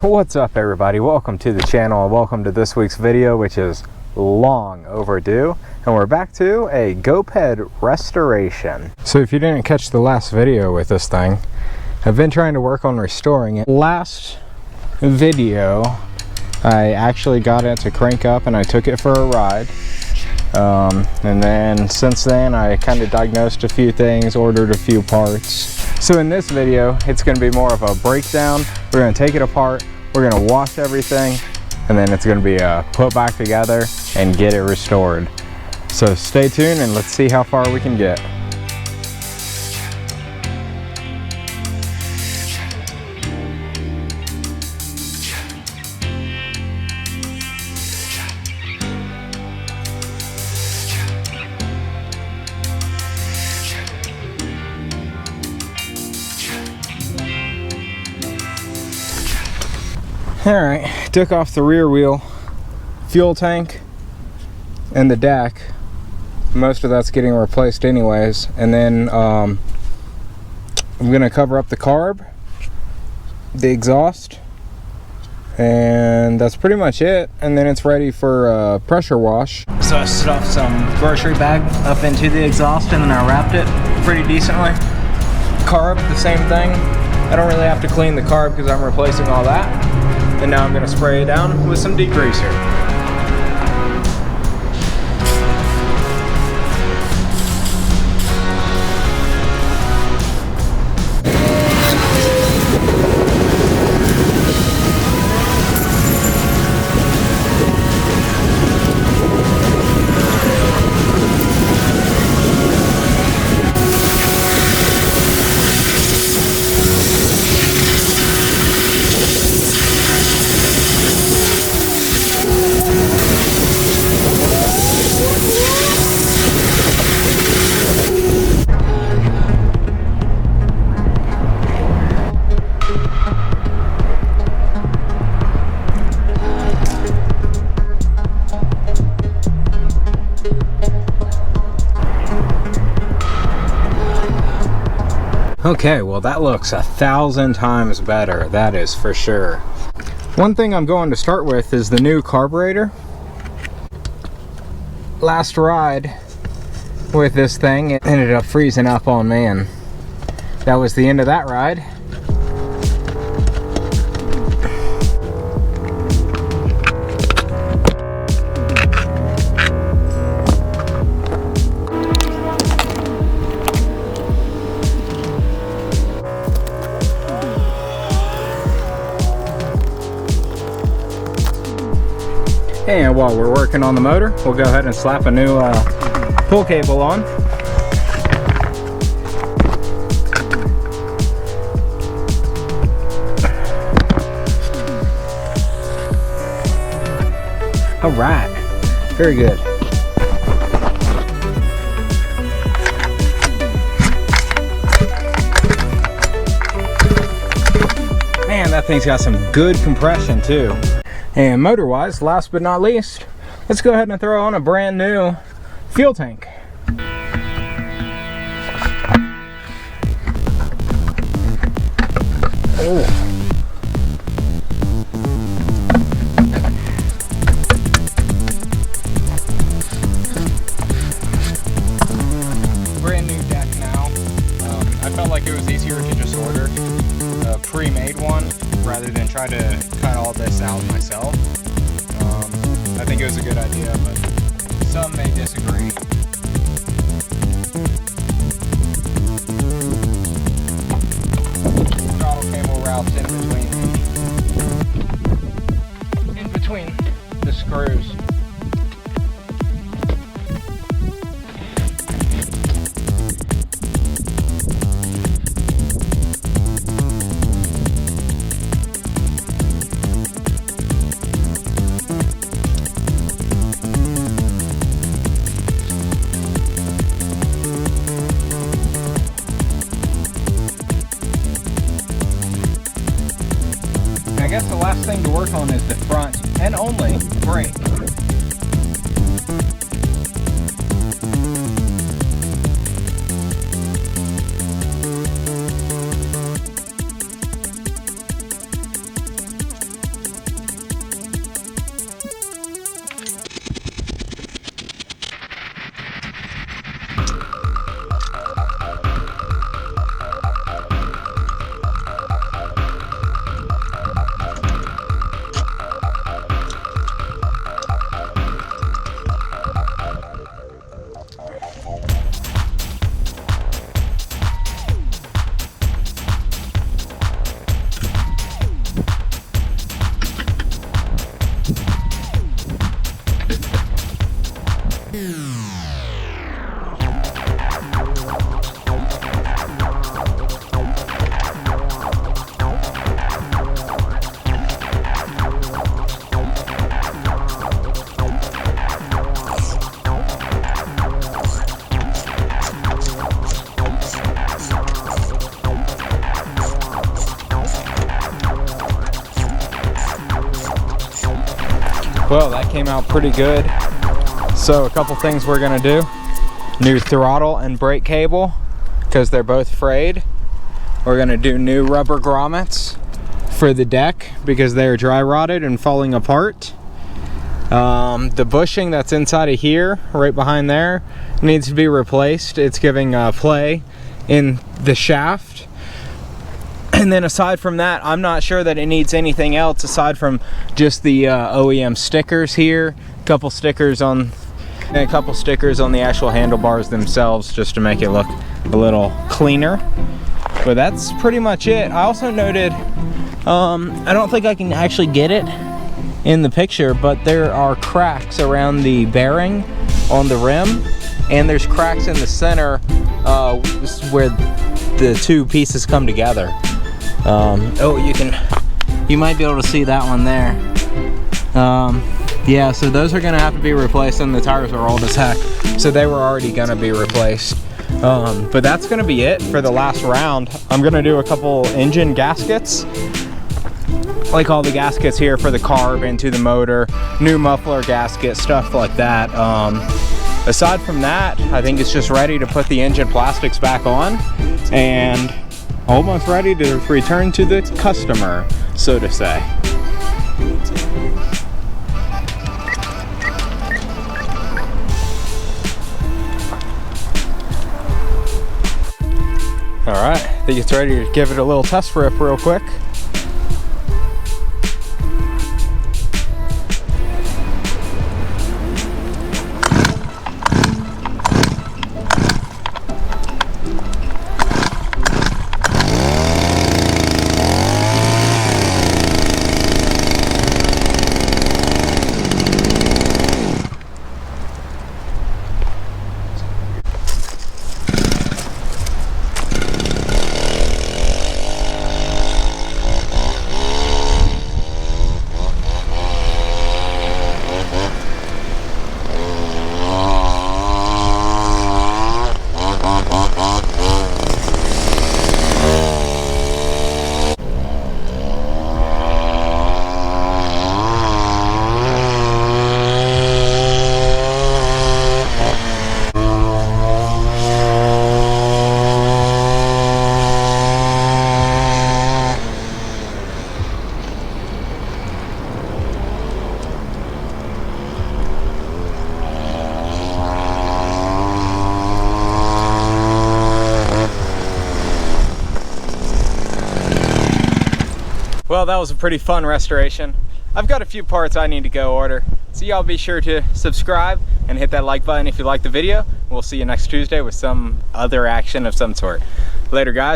What's up everybody, welcome to the channel and welcome to this week's video, which is long overdue, and we're back to a Goped restoration. So if you didn't catch the last video with this thing, I've been trying to work on restoring it. Last video I actually got it to crank up and I took it for a ride, and then since then I kind of diagnosed a few things, ordered a few parts. So in this video it's going to be more of a breakdown. We're going to take it apart, we're going to wash everything, and then it's going to be put back together and get it restored. So stay tuned and let's see how far we can get. Alright, took off the rear wheel, fuel tank, and the deck. Most of that's getting replaced anyways. And then I'm going to cover up the carb, the exhaust, and that's pretty much it. And then it's ready for a pressure wash. So I stuffed some grocery bag up into the exhaust and then I wrapped it pretty decently. Carb, the same thing. I don't really have to clean the carb because I'm replacing all that. And now I'm going to spray it down with some degreaser. Okay, well that looks 1,000 times better, that is for sure. One thing I'm going to start with is the new carburetor. Last ride with this thing, it ended up freezing up on me, and that was the end of that ride. And while we're working on the motor, we'll go ahead and slap a new pull cable on. All right, very good. Man, that thing's got some good compression too. And motor-wise, last but not least, let's go ahead and throw on a brand new fuel tank. Oh. Brand new deck now. I felt like it was easier to just order a pre-made one rather than try to cut all this out myself. I think it was a good idea, but some may disagree. Throttle cable routes in between the screws. I guess the last thing to work on is the front and only brake. Well, that came out pretty good. So a couple things we're gonna do. New throttle and brake cable, because they're both frayed. We're gonna do new rubber grommets for the deck because they're dry rotted and falling apart. The bushing that's inside of here, right behind there, needs to be replaced. It's giving play in the shaft. And then aside from that, I'm not sure that it needs anything else aside from just the OEM stickers here, a couple stickers on the actual handlebars themselves, just to make it look a little cleaner. But that's pretty much it. I also noted, I don't think I can actually get it in the picture, but there are cracks around the bearing on the rim, and there's cracks in the center where the two pieces come together. You might be able to see that one there. Yeah, so those are gonna have to be replaced, and the tires are old as heck, so they were already gonna be replaced. But that's gonna be it for the last round. I'm gonna do a couple engine gaskets, like all the gaskets here for the carb into the motor, new muffler gasket, stuff like that. Aside from that, I think it's just ready to put the engine plastics back on and almost ready to return to the customer, so to say. All right, I think it's ready to give it a little test rip real quick. Well, that was a pretty fun restoration. I've got a few parts I need to go order. So y'all be sure to subscribe and hit that like button if you like the video. We'll see you next Tuesday with some other action of some sort. Later, guys.